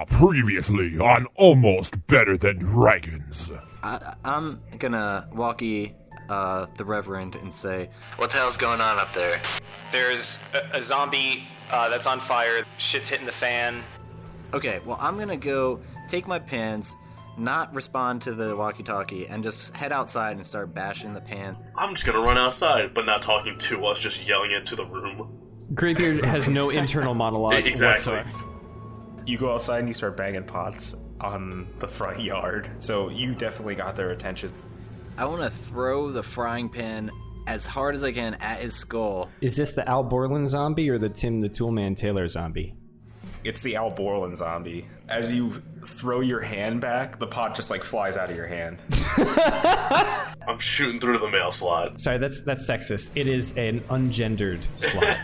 Previously on Almost Better Than Dragons. I'm gonna walkie the Reverend and say, "What the hell's going on up there?" There's a zombie that's on fire. Shit's hitting the fan. Okay, well, I'm gonna go take my pins, not respond to the walkie-talkie, and just head outside and start bashing the pan. I'm just gonna run outside, but not talking to us, just yelling into the room. Graybeard has no internal monologue Exactly. whatsoever. You go outside and you start banging pots on the front yard, so you definitely got their attention. I want to throw the frying pan as hard as I can at his skull. Is this the Al Borland zombie or the Tim the Toolman Taylor zombie? It's the Al Borland zombie. As you throw your hand back, the pot just like flies out of your hand. I'm shooting through the mail slot. Sorry, that's sexist. It is an ungendered slot.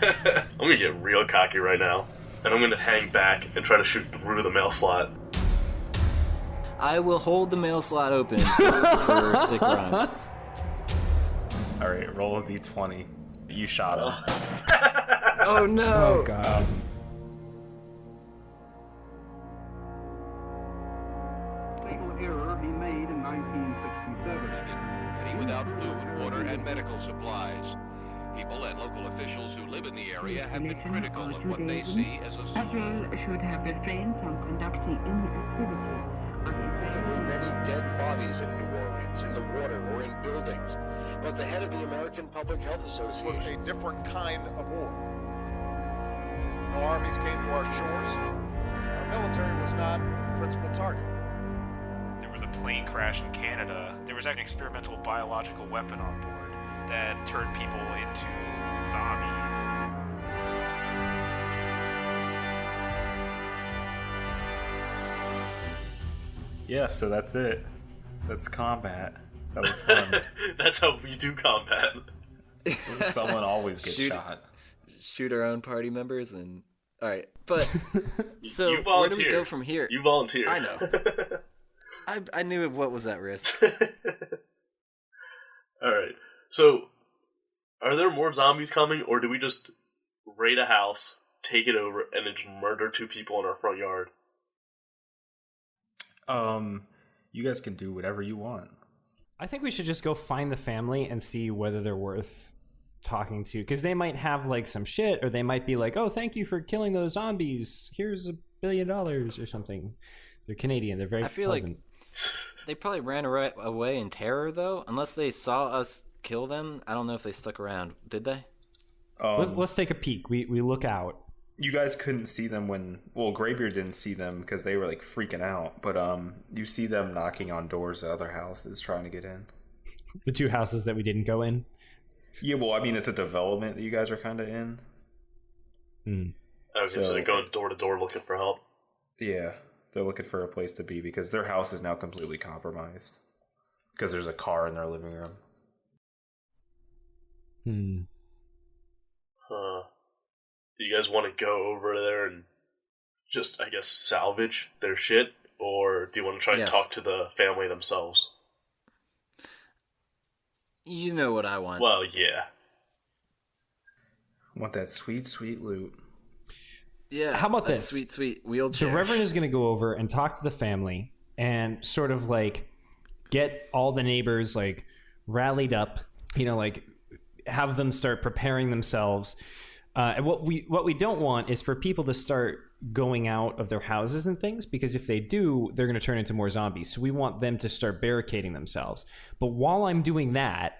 I'm gonna get real cocky right now, and I'm gonna hang back and try to shoot through the mail slot. I will hold the mail slot open for Sick Rimes. Alright, roll a d20. You shot him. Oh no! Oh god. Fatal error he made in 1967. City without food, water, and medical supplies. People and local officials who live in the area have been critical of what they see as a Israel should have refrained from conducting any activity. many dead bodies in New Orleans, in the water or in buildings. But the head of the American Public Health Association was a different kind of war. No armies came to our shores. Our military was not the principal target. There was a plane crash in Canada. There was an experimental biological weapon on board that turned people into zombies. Yeah, so that's it. That's combat. That was fun. That's how we do combat. Someone always gets shot. Shoot our own party members and... Alright, but... So, You where do we volunteer. go from here? You volunteer. I know. I knew what was at risk. Alright, so, are there more zombies coming, or do we just raid a house, take it over, and then just murder 2 people in our front yard? You guys can do whatever you want. I think we should just go find the family and see whether they're worth talking to, because they might have like some shit, or they might be like, "Oh, thank you for killing those zombies. Here's $1 billion," or something. They're Canadian. They're very pleasant. Like they probably ran away in terror, though. Unless they saw us kill them, I don't know if they stuck around. Did they? Let's take a peek. We look out. You guys couldn't see them when... Well, Graybeard didn't see them because they were, like, freaking out. But, you see them knocking on doors of other houses trying to get in. The 2 houses that we didn't go in? Yeah, well, I mean, it's a development that you guys are kind of in. Okay, so they're going door to door looking for help. Yeah, they're looking for a place to be because their house is now completely compromised. Because there's a car in their living room. Huh. Do you guys want to go over there and just, I guess, salvage their shit? Or do you want to try and talk to the family themselves? You know what I want. Well, yeah. Want that sweet, sweet loot. Yeah. How about that this? Sweet, sweet wheelchair. The Reverend is going to go over and talk to the family and sort of like get all the neighbors like rallied up, like have them start preparing themselves. And what we don't want is for people to start going out of their houses and things, because if they do, they're going to turn into more zombies. So we want them to start barricading themselves. But while I'm doing that,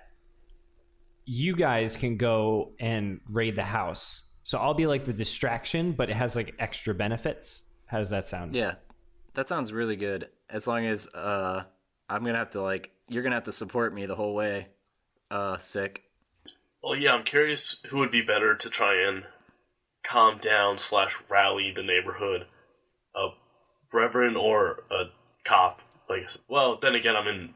you guys can go and raid the house. So I'll be like the distraction, but it has like extra benefits. How does that sound? Yeah, that sounds really good. As long as I'm going to have to you're going to have to support me the whole way. Sick. Well, yeah, I'm curious who would be better to try and calm down / rally the neighborhood. A reverend or a cop? Well, then again, I'm in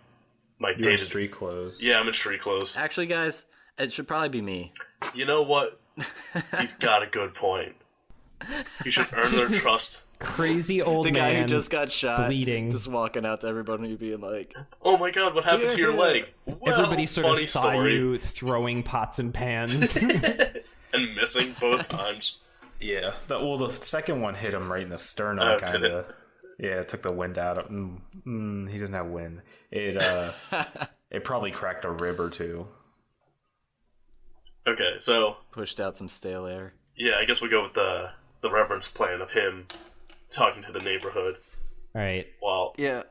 my You're in street clothes. Yeah, I'm in street clothes. Actually, guys, it should probably be me. You know what? He's got a good point. You should earn their trust. Crazy old the man guy who just got shot, bleeding, just walking out to everybody being like, "Oh my god, what happened to your leg?" Well, everybody sort of saw story. you throwing pots and pans and missing both times. Yeah. The second one hit him right in the sternum, kind of. Yeah, it took the wind out of he doesn't have wind. It it probably cracked a rib or two. Okay, so Pushed out some stale air. yeah, I guess we go with the Reverend's plan of him talking to the neighborhood. All right. Well, Yeah.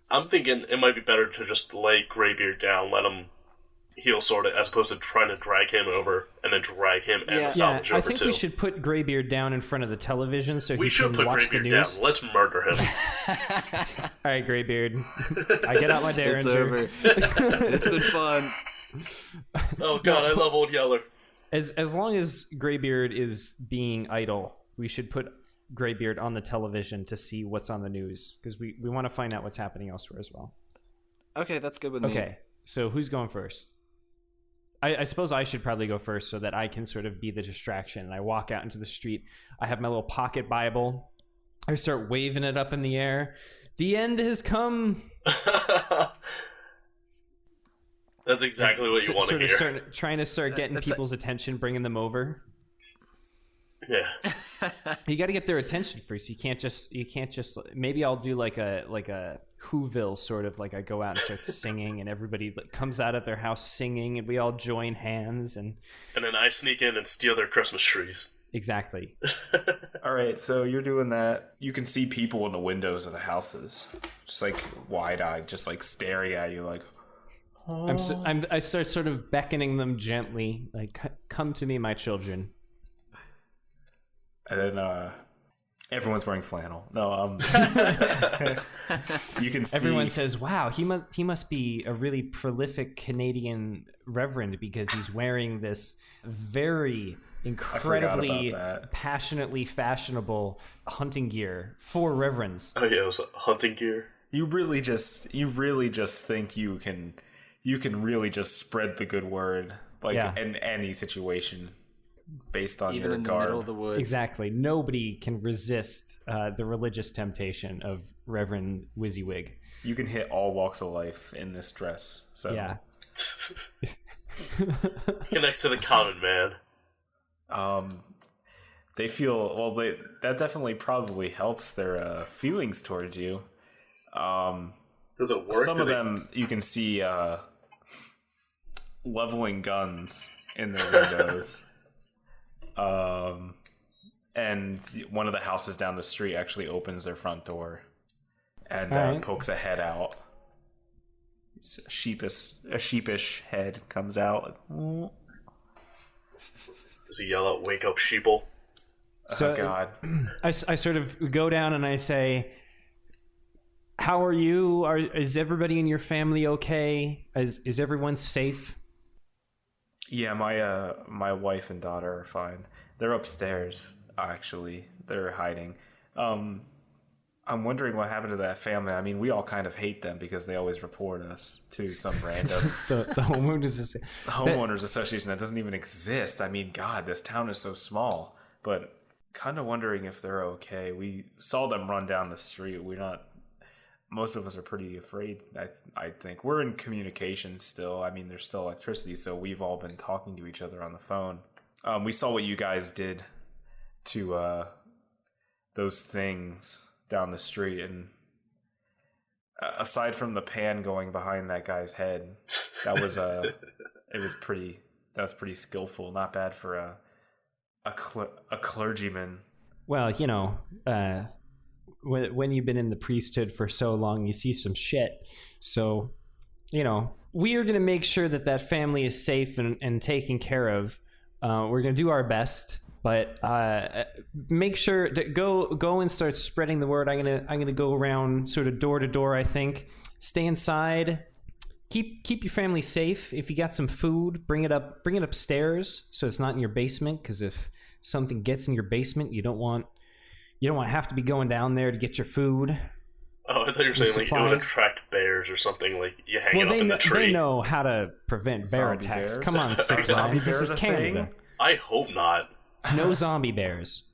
I'm thinking it might be better to just lay Graybeard down, let him heal sort of, as opposed to trying to drag him over and then drag him and the salvage I over think too. we should put Graybeard down in front of the television so We he should can put watch the Graybeard down. news. Let's murder him. All right, Graybeard. I get out my Derringer. It's over. It's been fun. Oh god, I love Old Yeller. As long as Graybeard is being idle, we should put Graybeard on the television to see what's on the news, because we want to find out what's happening elsewhere as well. Okay, that's good with me. Okay, so who's going first? I suppose I should probably go first so that I can sort of be the distraction. And I walk out into the street. I have my little pocket Bible. I start waving it up in the air. The end has come. That's exactly what you want to hear. Trying to start getting people's attention, bringing them over. Yeah. You got to get their attention first. You can't just. Maybe I'll do like a Whoville sort of, like I go out and start singing, and everybody comes out of their house singing, and we all join hands, and then I sneak in and steal their Christmas trees. Exactly. All right, so you're doing that. You can see people in the windows of the houses, just like wide-eyed, just like staring at you, like. Oh. I start sort of beckoning them gently, like, "Come to me, my children." And then everyone's wearing flannel. No, you can see. Everyone says, "Wow, he must be a really prolific Canadian reverend, because he's wearing this very incredibly passionately fashionable hunting gear for reverends." Oh yeah, it was hunting gear. You really just think you can really just spread the good word, like in any situation, based on even your in garb. the middle of the woods. Exactly. Nobody can resist the religious temptation of Reverend Wizzywig. You can hit all walks of life in this dress. So yeah. Connects to the common man. They feel that definitely probably helps their feelings towards you. Does it work? Some of them you can see leveling guns in their windows. And one of the houses down the street actually opens their front door and pokes a head out. A sheepish head comes out. Does he yell out, "Wake up, sheeple"? So, oh God! I sort of go down and I say, "How are you? Is everybody in your family okay? Is everyone safe?" Yeah, my wife and daughter are fine. They're upstairs, actually. They're hiding. I'm wondering what happened to that family. I mean, we all kind of hate them because they always report us to some random the homeowners association that doesn't even exist. I mean, God, this town is so small. But kind of wondering if they're okay. We saw them run down the street. Most of us are pretty afraid, I think. We're in communication still. I mean, there's still electricity, so we've all been talking to each other on the phone. We saw what you guys did to those things down the street, and aside from the pan going behind that guy's head, that was pretty skillful. Not bad for a clergyman. Well, you know, when you've been in the priesthood for so long, you see some shit. So, you know, we are going to make sure that family is safe and taken care of. We're going to do our best, but make sure to go and start spreading the word. I'm gonna go around sort of door to door. I think. Stay inside. Keep your family safe. If you got some food, bring it upstairs so it's not in your basement. Because if something gets in your basement, you don't want to have to be going down there to get your food. Oh, I thought you were saying like it would attract bears or something. Like you hang it up in the tree. They know how to prevent bear attacks. Bears? Come on, Sick Rimes. This is Canada. I hope not. No zombie bears.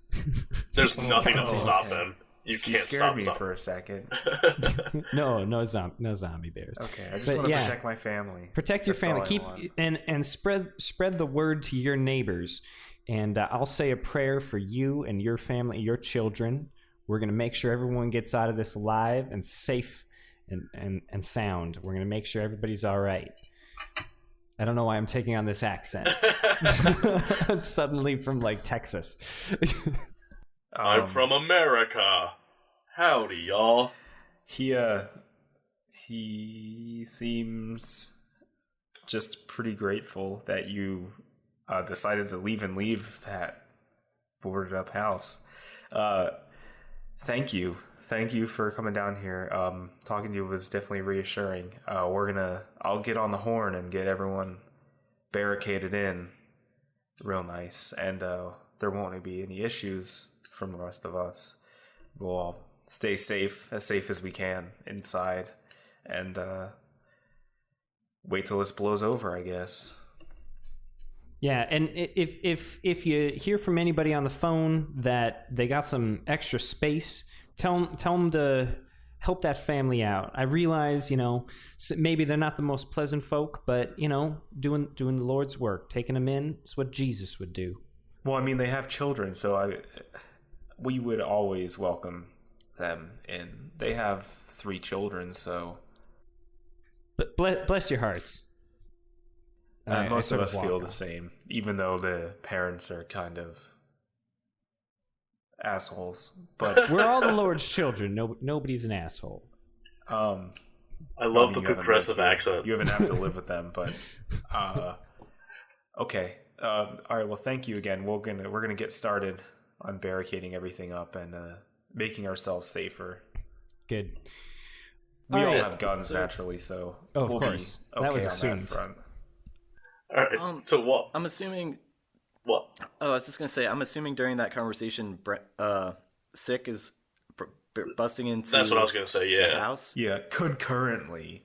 There's nothing that will stop them. You can't stop me them for a second. No zombie bears. Okay, I just want to protect my family. Protect your family. And spread the word to your neighbors. And I'll say a prayer for you and your family, your children. We're going to make sure everyone gets out of this alive and safe and sound. We're going to make sure everybody's all right. I don't know why I'm taking on this accent. Suddenly from, like, Texas. I'm from America. Howdy, y'all. He seems just pretty grateful that you decided to leave that boarded up house. Thank you for coming down here. Talking to you was definitely reassuring. I'll get on the horn and get everyone barricaded in real nice, and there won't be any issues from the rest of us. We'll all stay safe as we can inside, and wait till this blows over, I guess. Yeah, and if you hear from anybody on the phone that they got some extra space, tell them to help that family out. I realize, maybe they're not the most pleasant folk, but, doing the Lord's work, taking them in, is what Jesus would do. Well, I mean, they have children, so we would always welcome them in. They have 3 children, so... But bless your hearts. Most of us feel the same, even though the parents are kind of assholes. But we're all the Lord's children. Nobody's an asshole. I love the progressive accent. You haven't had to live with them, but okay. All right. Well, thank you again. We're gonna get started on barricading everything up and making ourselves safer. Good. We all have guns naturally, so of we'll course be okay that was on assumed. that front. All right. So what? I'm assuming. What? Oh, I was just gonna say. I'm assuming during that conversation, Sick is busting into. That's what I was gonna say. Yeah. The house. Yeah. Concurrently.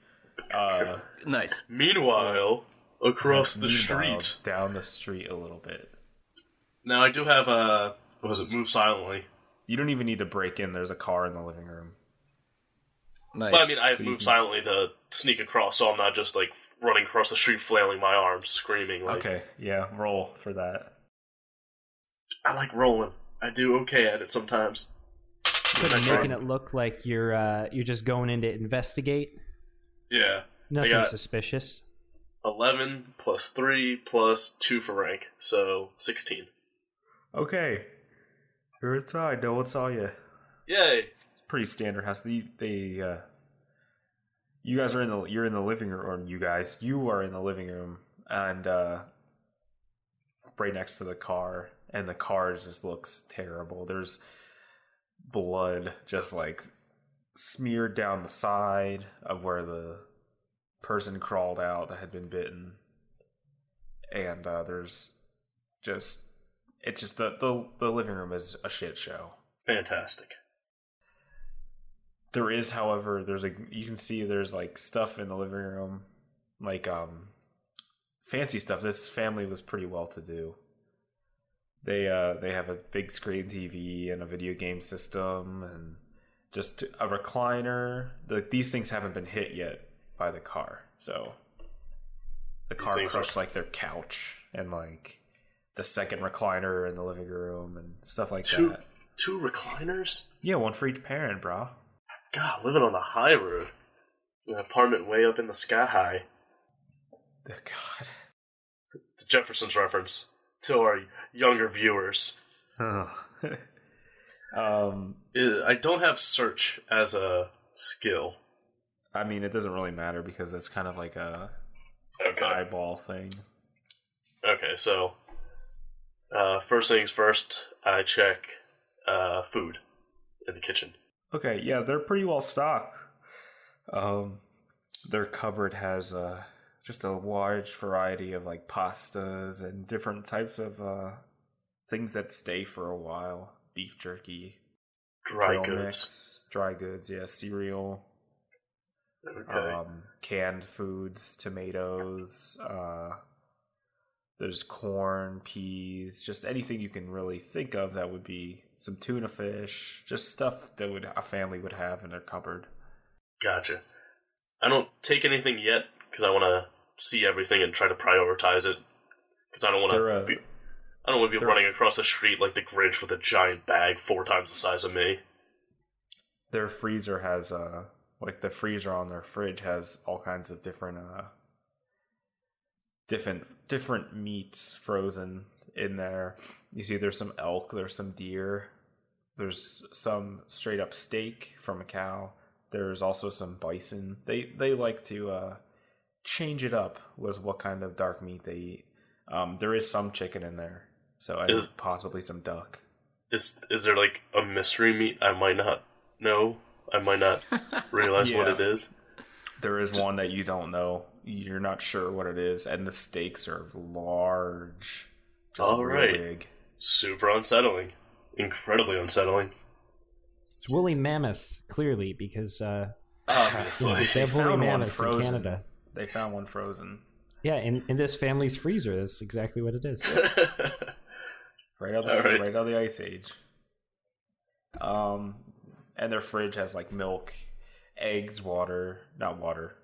Nice. Meanwhile, across the street, down the street a little bit. Now I do have move silently. You don't even need to break in. There's a car in the living room. Nice. But I mean, I have moved silently to sneak across, so I'm not just like running across the street, flailing my arms, screaming. Like, okay, yeah, roll for that. I like rolling. I do okay at it sometimes. So they're making it look like you're just going in to investigate. Yeah. Nothing suspicious. 11 plus 3 plus 2 for rank, so 16. Okay, you're inside. No one saw you. Yay! It's pretty standard house. You guys are you're in the living room, or you are in the living room, and right next to the car, and the car just looks terrible. There's blood just like smeared down the side of where the person crawled out that had been bitten, and there's just the living room is a shit show. Fantastic. There is, however, you can see there's like stuff in the living room, like fancy stuff. This family was pretty well to do. They have a big screen TV and a video game system and just a recliner. These things haven't been hit yet by the car, so the car crushed like their couch and like the second recliner in the living room and stuff like that. 2 recliners? Yeah, one for each parent, bro. God, living on the high road. An apartment way up in the sky high. God. It's a Jefferson's reference to our younger viewers. Oh. I don't have search as a skill. I mean, it doesn't really matter because it's kind of like a eyeball thing. Okay, so first things first, I check food in the kitchen. Okay, yeah, they're pretty well stocked. Their cupboard has just a large variety of like pastas and different types of things that stay for a while. Beef jerky, dry goods, mix, dry goods, yeah, cereal, canned foods, tomatoes. There's corn, peas, just anything you can really think of that would be some tuna fish, just stuff that a family would have in their cupboard. Gotcha. I don't take anything yet because I want to see everything and try to prioritize it. Because I don't want to. I don't want to be running across the street like the Grinch with a giant bag 4 times the size of me. Their freezer has, like the freezer on their fridge has all kinds of different meats frozen in there. You see there's some elk, there's some deer, there's some straight up steak from a cow. There's also some bison. They like to change it up with what kind of dark meat they eat. There is some chicken in there, so possibly some duck. Is there like a mystery meat I might not know? I might not realize what it is. There is one that you don't know. You're not sure what it is, and the steaks are large. Just real big. Super unsettling. Incredibly unsettling. It's woolly mammoth, clearly, because obviously they have woolly mammoths in Canada. They found one frozen. Yeah, in this family's freezer. That's exactly what it is. right out of the Ice Age. And their fridge has like milk, eggs, not water.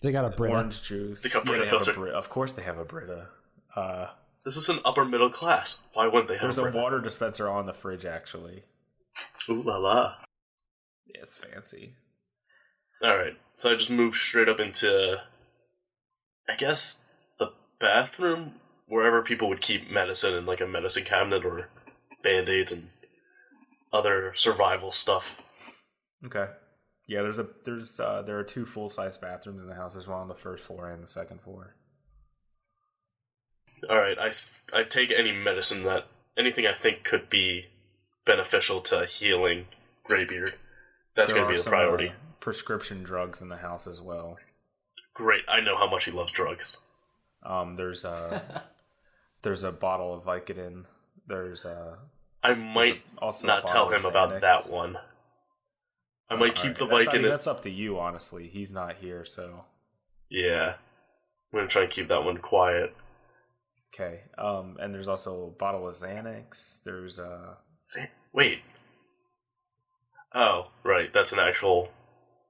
They got a Brita. Orange juice. They got Brita filter. Of course they have a Brita. This is an upper middle class. Why wouldn't they have There's a a water dispenser on the fridge, actually. Ooh la la. Yeah, it's fancy. Alright, so I just moved straight up into, I guess, the bathroom, wherever people would keep medicine in like a medicine cabinet or Band-Aids and other survival stuff. Okay. Yeah, there are 2 full-size bathrooms in the house. There's one on the first floor and the second floor. Alright, I take any medicine anything I think could be beneficial to healing Graybeard. That's going to be the priority. Prescription drugs in the house as well. Great, I know how much he loves drugs. There's a bottle of Vicodin. I might also not tell him about that one. I might keep the Vicodin. That's up to you, honestly. He's not here, so... Yeah. I'm going to try and keep that one quiet. Okay. And there's also a bottle of Xanax. There's Wait. Oh, right. That's an actual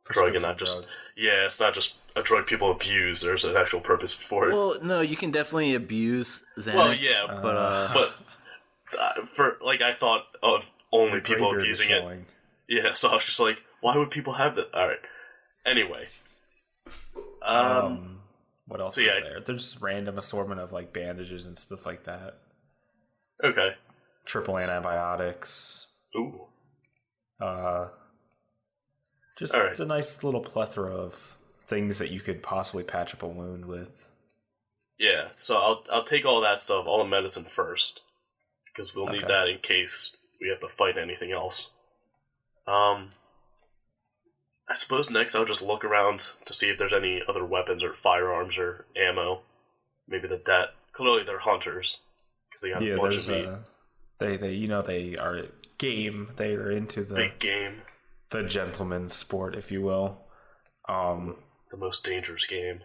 drug and not just... Yeah, it's not just a drug people abuse. There's an actual purpose for it. Well, no, you can definitely abuse Xanax. Well, yeah, but for I thought of only people abusing it. Yeah, so I was just like, why would people have that? All right. Anyway. What else is there? There's just random assortment of like bandages and stuff like that. Okay. Triple antibiotics. Ooh. It's a nice little plethora of things that you could possibly patch up a wound with. Yeah, so I'll take all that stuff, all the medicine first, because we'll need that in case we have to fight anything else. I suppose next I'll just look around to see if there's any other weapons or firearms or ammo. Maybe clearly they're hunters because they got a bunch of meat. They are game. They are into the big game, the gentleman's sport, if you will. The most dangerous game.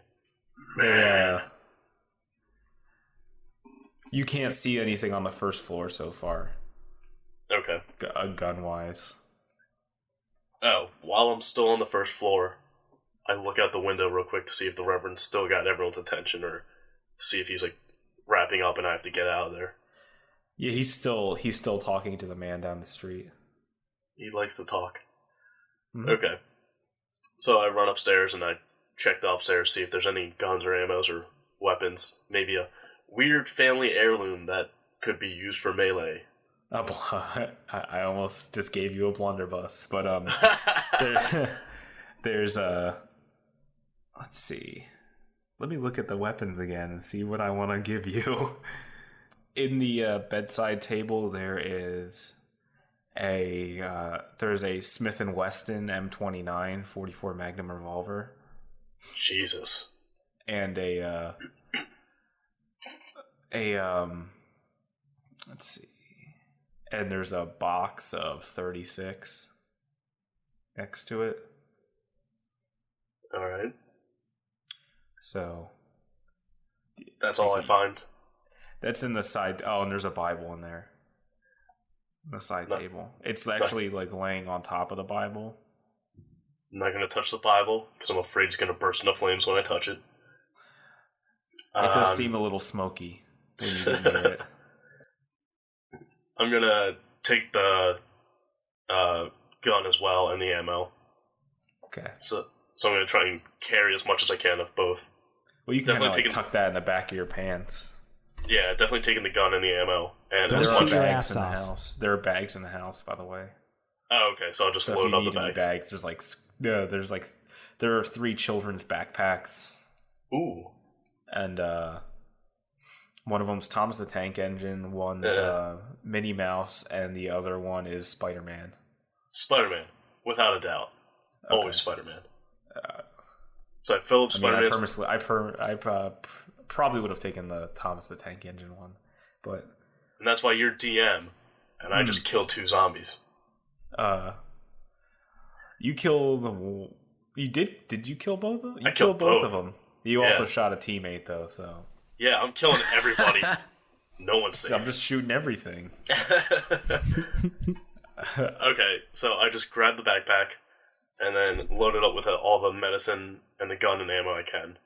Man. You can't see anything on the first floor so far. Okay. Gun-wise. Oh, while I'm still on the first floor, I look out the window real quick to see if the Reverend's still got everyone's attention, or see if he's like wrapping up and I have to get out of there. Yeah, he's still talking to the man down the street. He likes to talk. Mm-hmm. Okay. So I run upstairs and I check the upstairs, see if there's any guns or ammos or weapons. Maybe a weird family heirloom that could be used for melee. I almost just gave you a blunderbuss, but there's let's see. Let me look at the weapons again and see what I want to give you. In the bedside table, there's a Smith & Wesson M29 44 Magnum revolver. Jesus. And let's see. And there's a box of 36 next to it. All right. So that's all I find. That's in the side. Oh, and there's a Bible in there. The side table. It's actually like laying on top of the Bible. I'm not going to touch the Bible because I'm afraid it's going to burst into flames when I touch it. It does seem a little smoky. when you get near it. I'm gonna take the gun as well and the ammo. Okay. So I'm gonna try and carry as much as I can of both. Well, you can definitely tuck that in the back of your pants. Yeah, definitely taking the gun and the ammo. And Don't there are shoot your bags ass in the off. house. There are bags in the house, by the way. Oh, okay. So I'll just So load if you up need the any bags. bags, there are 3 children's backpacks. Ooh. And one of them's Thomas the Tank Engine, one's Minnie Mouse, and the other one is Spider-Man. Spider-Man, without a doubt. Okay. Always Spider-Man. So I fill up Spider-Man. I probably would have taken the Thomas the Tank Engine one, but and that's why you're DM, and I just killed 2 zombies. You killed the. You did? Did you kill both of them? You I killed both both of them. You also shot a teammate though, so. Yeah, I'm killing everybody. No one's safe. I'm just shooting everything. Okay, so I just grab the backpack and then load it up with all the medicine and the gun and ammo I can,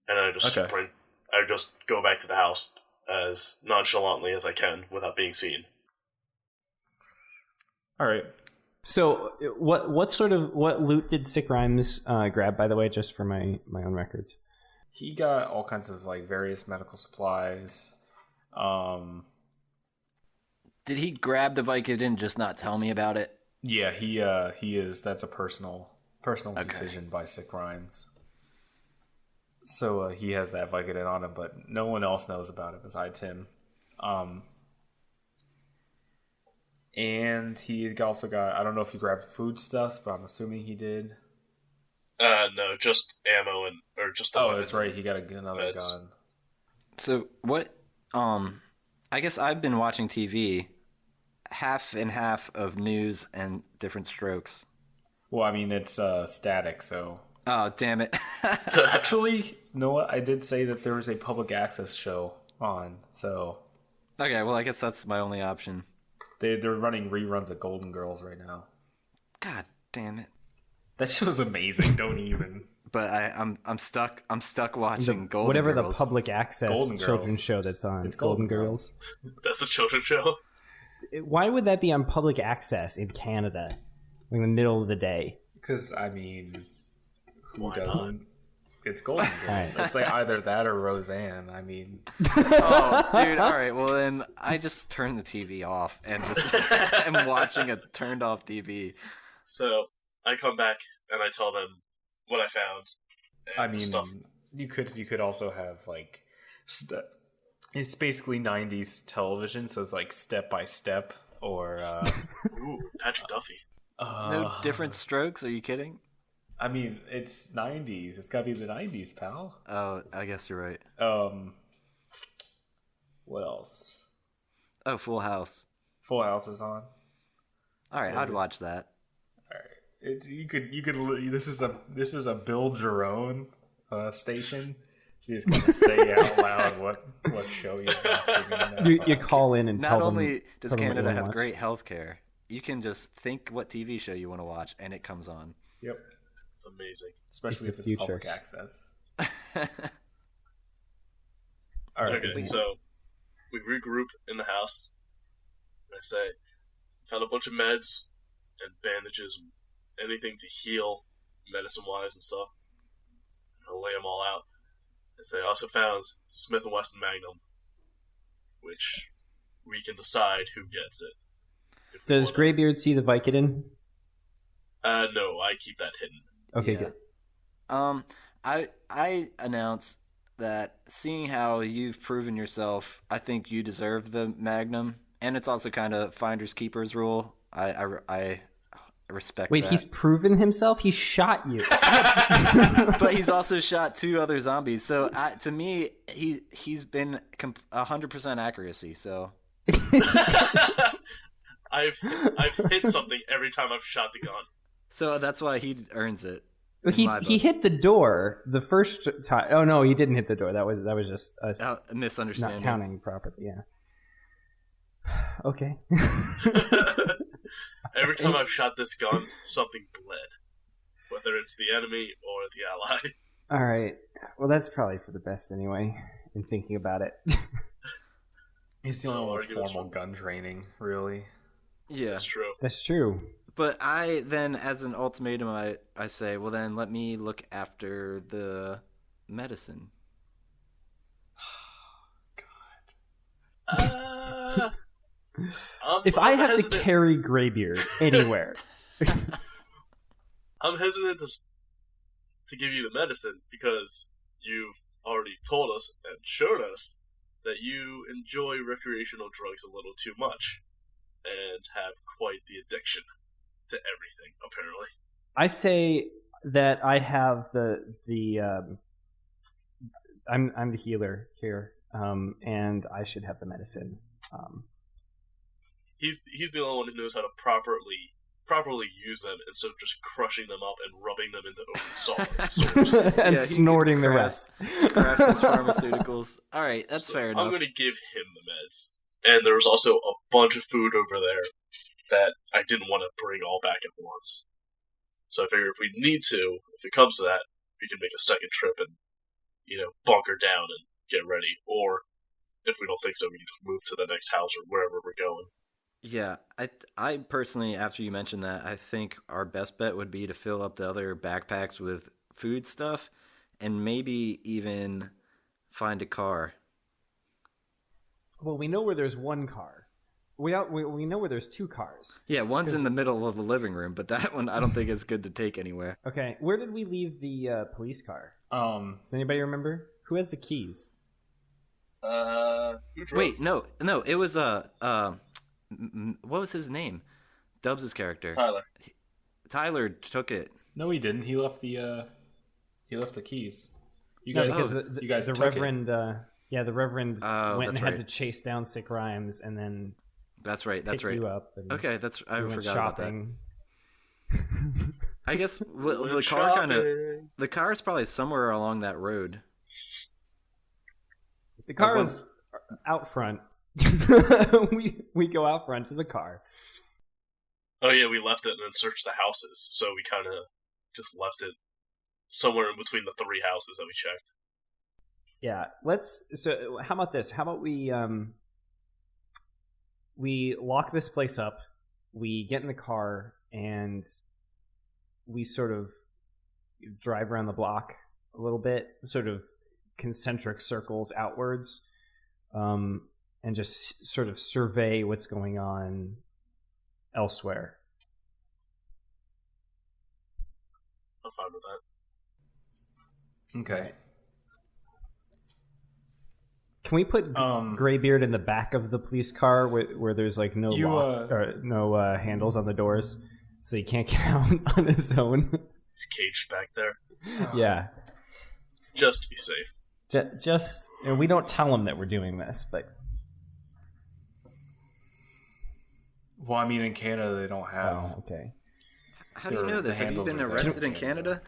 and then I just sprint. I just go back to the house as nonchalantly as I can without being seen. All right. So, what loot did Sick Rimes grab? By the way, just for my own records. He got all kinds of various medical supplies. Did he grab the Vicodin and just not tell me about it? Yeah, he is. That's a personal decision by Sick Rimes. So he has that Vicodin on him, but no one else knows about it besides him. And he also got, I don't know if he grabbed foodstuffs, but I'm assuming he did. No, just ammo or just. Oh, that's right. He got another gun. So what? I guess I've been watching TV, half and half of news and different strokes. Well, I mean it's static, so. Oh, damn it! Actually, know what? I did say that there was a public access show on, so. Okay, well, I guess that's my only option. They're running reruns of Golden Girls right now. God damn it! That show's amazing. Don't even. But I'm stuck. I'm stuck watching Golden whatever Girls. The public access children's show that's on. It's Golden Girls. That's a children's show. Why would that be on public access in Canada in the middle of the day? Because I mean, who doesn't? Not? It's Golden Girls. Right. It's either that or Roseanne. I mean, oh, dude. All right. Well, then I just turn the TV off and just am watching a turned off TV. So I come back and I tell them what I found. I mean, stuff. you could also have it's basically 90s television, so it's step by step or Ooh, Patrick Duffy. No different strokes? Are you kidding? I mean, it's 90s. It's gotta be the 90s, pal. Oh, I guess you're right. What else? Oh, Full House. Full House is on. All right, I'd watch that. All right, it's you could. This is a Bill Jerome station. So you just gotta say out loud what show you're watching. You call in and not tell them. Not only does Canada have watch. great health care, you can just think what TV show you want to watch, and it comes on. Yep. It's amazing. Especially if it's future. public access. All right. Okay, so we regroup in the house. And I say, found a bunch of meds and bandages, anything to heal medicine-wise and stuff. I'll lay them all out. And say, I also found Smith & Wesson Magnum, which we can decide who gets it. Does Graybeard see the Vicodin? No, I keep that hidden. Okay, Yeah. good. I announce that seeing how you've proven yourself, I think you deserve the Magnum, and it's also kind of finders keepers rule. I respect. Wait, that. he's proven himself? He shot you. But he's also shot 2 other zombies. So to me, he's been 100% accuracy. So I've hit something every time I've shot the gun. So that's why he earns it. He hit the door the first time. Oh no, he didn't hit the door. That was just us a misunderstanding. Not counting properly. Yeah. Okay. Every time I've shot this gun, something bled. Whether it's the enemy or the ally. All right. Well, that's probably for the best anyway, in thinking about it. He's the only one with arguments formal gun training, really. Yeah. That's true. That's true. But I then, as an ultimatum, I say, well, then let me look after the medicine. If I have hesitant. to carry Graybeard anywhere, I'm hesitant to give you the medicine because you've already told us and showed us that you enjoy recreational drugs a little too much and have quite the addiction to everything, apparently. I say that I have I'm the healer here, and I should have the medicine. He's the only one who knows how to properly use them instead of just crushing them up and rubbing them into open sores. And Yeah, he snorting can the craft- rest. Craft his pharmaceuticals. All right, that's fair enough. I'm going to give him the meds. And there was also a bunch of food over there that I didn't want to bring all back at once. So I figure if we need to, if it comes to that, we can make a second trip and, bunker down and get ready. Or if we don't think so, we can just move to the next house or wherever we're going. Yeah, I personally, after you mentioned that, I think our best bet would be to fill up the other backpacks with food stuff, and maybe even find a car. Well, we know where there's one car. We know where there's two cars. Yeah, one's in the middle of the living room, but that one I don't think is good to take anywhere. Okay, where did we leave the police car? Does anybody remember? Who has the keys? Who drove? Wait, no, it was what was his name? Dubs' character. Tyler. Tyler took it. No, he didn't. He left the keys. You No, guys, because you guys the took Reverend, the Reverend Oh, went and that's had right. to chase down Sick Rhymes and then That's right. That's pick right. you up. And Okay, I we went forgot about that. shopping. I guess We're the car shopping. the car is probably somewhere along that road. The car is out front. we go out front to the car. Oh yeah, we left it and then searched the houses. So we kind of just left it somewhere in between the three houses that we checked. Yeah, so how about this? How about we lock this place up, we get in the car, and we sort of drive around the block a little bit, sort of concentric circles outwards, and just sort of survey what's going on elsewhere. I'm fine with that. Okay. Can we put Graybeard in the back of the police car where there's like no handles on the doors, so he can't get out on his own? He's caged back there. Yeah, Just to be safe. just and we don't tell him that we're doing this, but Well, I mean, in Canada they don't have. okay. How do you know this? Have you been arrested in Canada?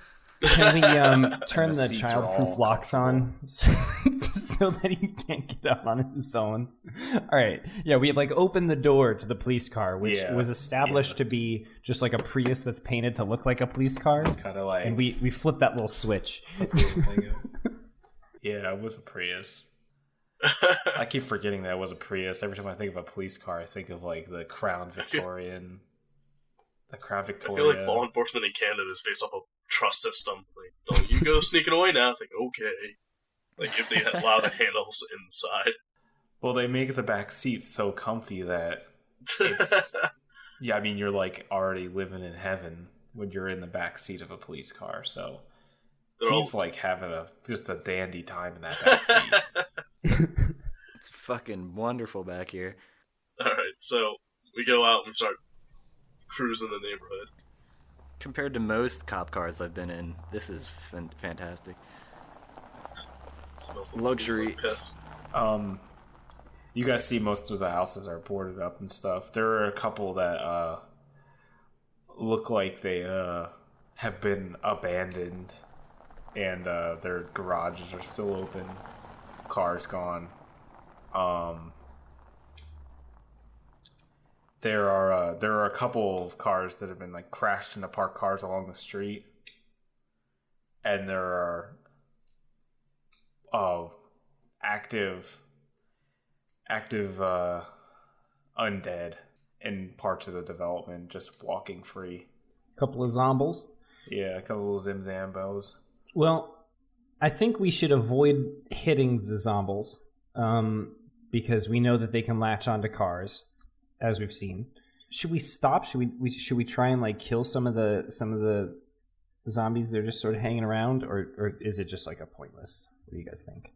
Can we turn And the the seats are childproof all locks on so that he can't get out on his own? All right. Yeah, we like open the door to the police car, which was established to be just like a Prius that's painted to look like a police car. It's kind of like. And we flip that little switch. Yeah, it was a Prius. I keep forgetting that it was a Prius. Every time I think of a police car, I think of like the Crown Victorian. The Crown I Victoria. feel like law enforcement in Canada is based off a trust system. Like, don't you go sneaking away now. It's like, okay. Like, if they allow the handles inside. Well, they make the back seat so comfy that it's... Yeah, I mean, you're like already living in heaven when you're in the back seat of a police car, so... He's like having just a dandy time in that back seat. It's fucking wonderful back here. Alright, so we go out and start cruising the neighborhood. Compared to most cop cars I've been in, this is fantastic. It smells Luxury. like piss. You guys see most of the houses are boarded up and stuff. There are a couple that look like they have been abandoned, and their garages are still open. Cars gone. There are a couple of cars that have been like crashed into parked cars along the street, and there are active active undead in parts of the development, just walking free. Couple of zombies. Yeah, a couple of Zambos. Well, I think we should avoid hitting the zombies because we know that they can latch onto cars, as we've seen. Should we stop? Should we try and like kill some of the zombies? They're just sort of hanging around, or is it just like a pointless? What do you guys think?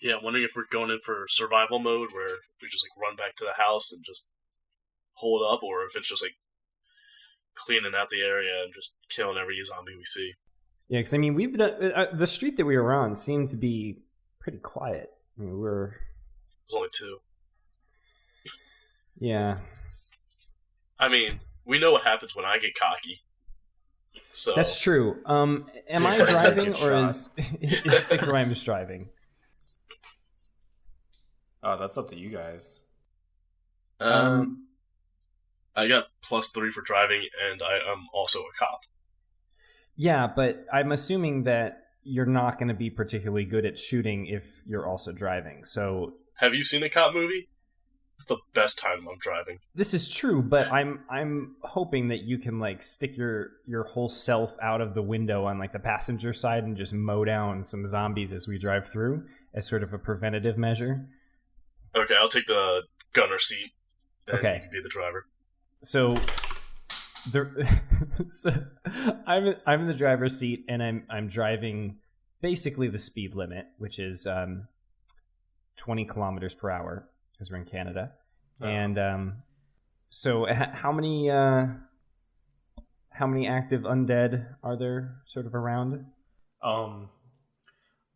Yeah, I'm wondering if we're going in for survival mode where we just like run back to the house and just hold up, or if it's just like cleaning out the area and just killing every zombie we see. Yeah, because I mean, we've the street that we were on seemed to be pretty quiet. I mean, There's only 2. Yeah. I mean, we know what happens when I get cocky. So That's true. Am I driving or is Sick Rimes driving? Oh, that's up to you guys. I got +3 for driving, and I am also a cop. Yeah, but I'm assuming that you're not going to be particularly good at shooting if you're also driving. So, have you seen a cop movie? It's the best time I'm driving. This is true, but I'm hoping that you can like stick your whole self out of the window on like the passenger side and just mow down some zombies as we drive through as sort of a preventative measure. Okay, I'll take the gunner seat. And okay, you can be the driver. So, I'm in the driver's seat, and I'm driving basically the speed limit, which is 20 kilometers per hour, because we're in Canada. Oh. And so, how many active undead are there sort of around?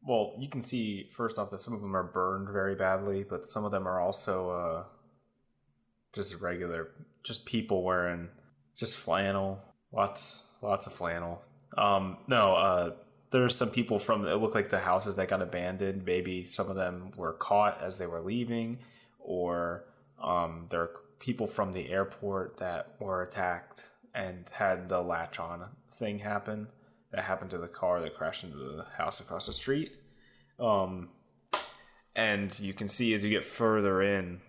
Well, you can see first off that some of them are burned very badly, but some of them are also just just people wearing just flannel, lots of flannel. There's some people it looked like the houses that got abandoned. Maybe some of them were caught as they were leaving, or there are people from the airport that were attacked and had the latch on thing happen. That happened to the car that crashed into the house across the street. And you can see as you get further in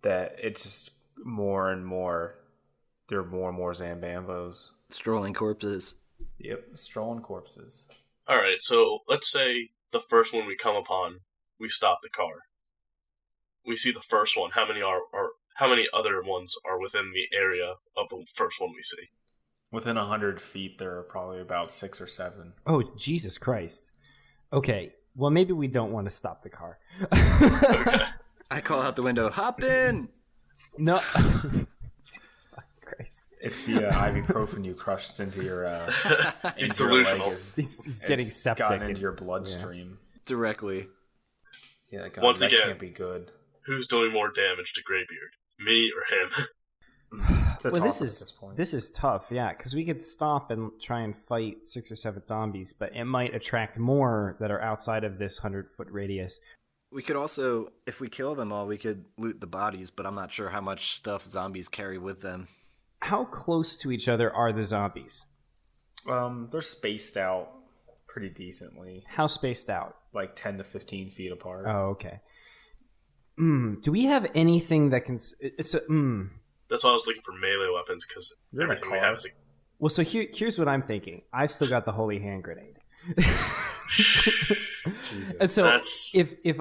that it's just more and more. There are more and more Zambambos. Strolling corpses. Yep, strolling corpses. Alright, so let's say the first one we come upon, we stop the car. We see the first one. How many other ones are within the area of the first one we see? Within 100 feet, there are probably about 6 or 7. Oh, Jesus Christ. Okay, well, maybe we don't want to stop the car. Okay. I call out the window, hop in! No. Jesus Christ. It's the ibuprofen you crushed into your He's delusional. He's getting septic. Gotten into your bloodstream. Yeah. Directly. Yeah, God, Once that again, can't be good. Who's doing more damage to Graybeard? Me or him? Well, this is tough, yeah, because we could stop and try and fight 6 or 7 zombies, but it might attract more that are outside of this 100-foot radius. We could also, if we kill them all, we could loot the bodies, but I'm not sure how much stuff zombies carry with them. How close to each other are the zombies? They're spaced out pretty decently. How spaced out? Like 10 to 15 feet apart. Oh, okay. Do we have anything that can... That's why I was looking for melee weapons, because everything we have is... Well, so here's what I'm thinking. I've still got the holy hand grenade. Jesus. And so if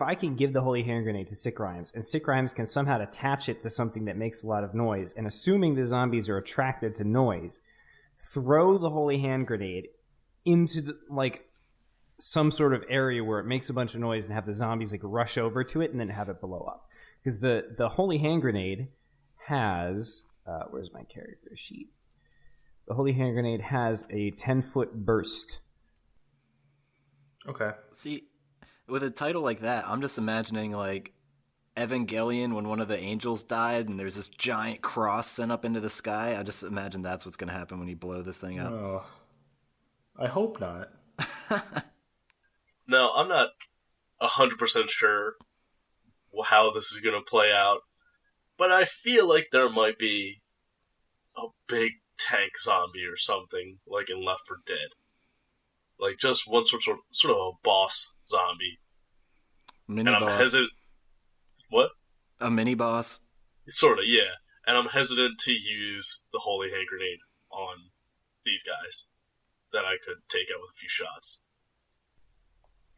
I can give the holy hand grenade to Sick Rimes, and Sick Rimes can somehow attach it to something that makes a lot of noise, and assuming the zombies are attracted to noise, throw the holy hand grenade into some sort of area where it makes a bunch of noise, and have the zombies rush over to it, and then have it blow up. Because the holy hand grenade has where's my character sheet? The holy hand grenade has a 10-foot burst. Okay. See, with a title like that, I'm just imagining Evangelion when one of the angels died and there's this giant cross sent up into the sky. I just imagine that's what's going to happen when you blow this thing up. Oh, I hope not. No, I'm not 100% sure how this is going to play out, but I feel like there might be a big tank zombie or something, like in Left 4 Dead. Like just one sort of a boss zombie. Mini and I'm boss. hesitant. What? A mini boss. Sort of, yeah. And I'm hesitant to use the holy hand grenade on these guys that I could take out with a few shots.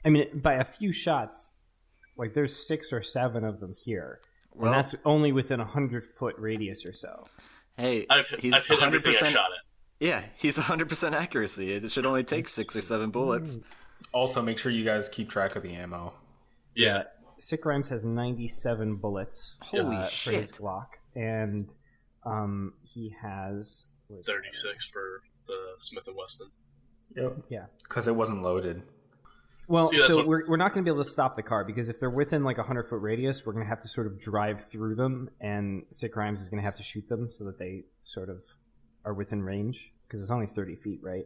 I mean, by a few shots, like there's 6 or 7 of them here, Well, and that's only within 100-foot radius or so. Hey, I've hit everything I shot at. Yeah, he's 100% accuracy. It should only take 6 or 7 bullets. Also, make sure you guys keep track of the ammo. Yeah. Sick Rimes has 97 bullets. Holy for his shit. Glock, and he has 36 for the Smith & Wesson. Yep. Yeah. Because it wasn't loaded. Well, See, that's so what- we're not going to be able to stop the car because if they're within like a 100-foot radius, we're going to have to sort of drive through them, and Sick Rimes is going to have to shoot them so that they sort of are within range because it's only 30 feet, right?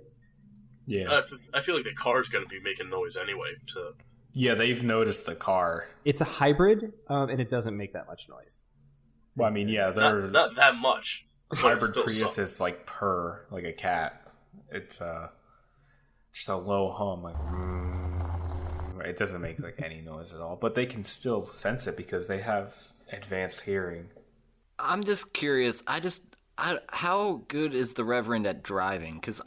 Yeah. I feel like the car's going to be making noise anyway. Yeah, they've noticed the car. It's a hybrid, and it doesn't make that much noise. Well, I mean, yeah, they're Not that much. but it's hybrid still Prius something. is like purr, like a cat. It's just a low hum, like it doesn't make like any noise at all. But they can still sense it because they have advanced hearing. I'm just curious. How good is the Reverend at driving? Because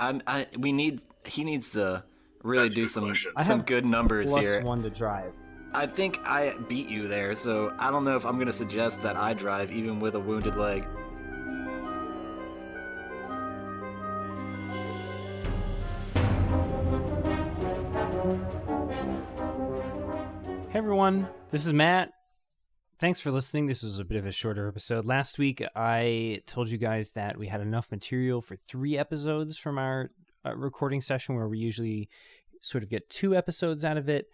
he needs to really That's a do good some question. I some have good numbers here. +1 to drive. I think I beat you there, so I don't know if I'm gonna suggest that I drive even with a wounded leg. Hey everyone, this is Matt. Thanks for listening. This was a bit of a shorter episode. Last week I told you guys that we had enough material for 3 episodes from our recording session where we usually sort of get 2 episodes out of it.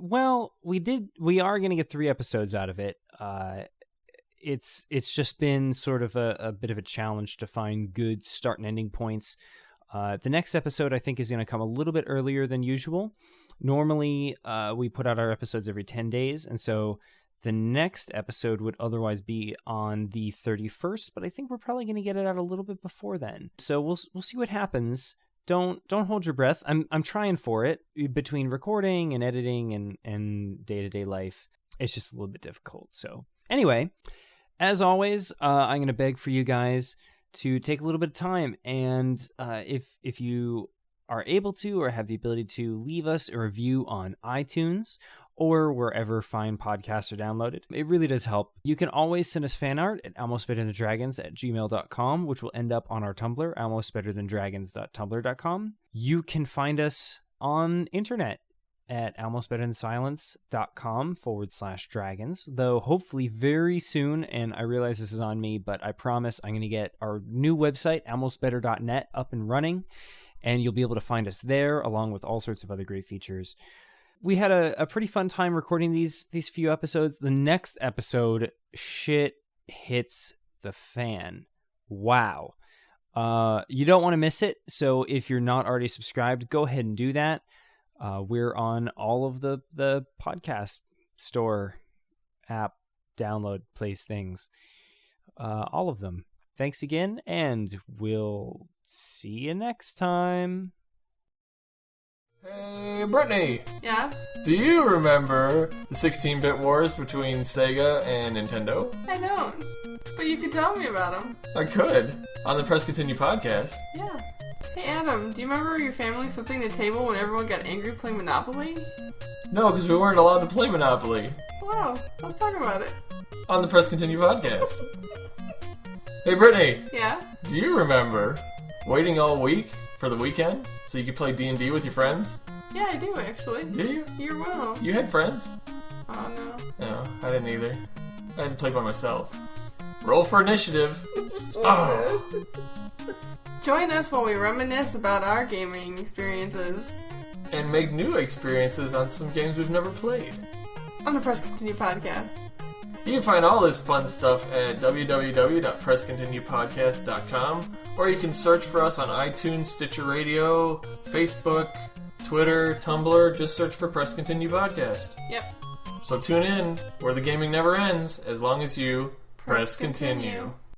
Well, we are going to get 3 episodes out of it. It's just been sort of a bit of a challenge to find good start and ending points. The next episode, I think, is going to come a little bit earlier than usual. Normally, we put out our episodes every 10 days, and so the next episode would otherwise be on the 31st, but I think we're probably going to get it out a little bit before then. So we'll see what happens. Don't hold your breath. I'm trying for it. Between recording and editing and day-to-day life, it's just a little bit difficult. So anyway, as always, I'm going to beg for you guys to take a little bit of time, and if you are able to or have the ability to, leave us a review on iTunes or wherever fine podcasts are downloaded. It really does help. You can always send us fan art at almostbetterthandragons@gmail.com, which will end up on our Tumblr, almostbetterthandragons.tumblr.com. You can find us on internet at almostbetterthansilence.com/dragons, though hopefully very soon, and I realize this is on me, but I promise I'm going to get our new website, almostbetter.net, up and running, and you'll be able to find us there, along with all sorts of other great features. We had a pretty fun time recording these few episodes. The next episode, shit hits the fan. Wow. You don't want to miss it, so if you're not already subscribed, go ahead and do that. We're on all of the podcast store app download place things. All of them. Thanks again, and we'll see you next time. Hey, Brittany! Yeah? Do you remember the 16-bit wars between Sega and Nintendo? I don't. But you could tell me about them. I could, on the Press Continue podcast. Yeah. Hey, Adam, do you remember your family flipping the table when everyone got angry playing Monopoly? No, because we weren't allowed to play Monopoly. Wow, let's talk about it. On the Press Continue podcast. Hey, Brittany! Yeah? Do you remember waiting all week for the weekend so you could play D&D with your friends? Yeah, I do, actually. Do you? You're well. You had friends? Oh, no. No, I didn't either. I had to play by myself. Roll for initiative. Oh. Join us while we reminisce about our gaming experiences. And make new experiences on some games we've never played. On the Press Continue podcast. You can find all this fun stuff at www.presscontinuepodcast.com, or you can search for us on iTunes, Stitcher Radio, Facebook, Twitter, Tumblr. Just search for Press Continue Podcast. Yep. So tune in, where the gaming never ends, as long as you press continue.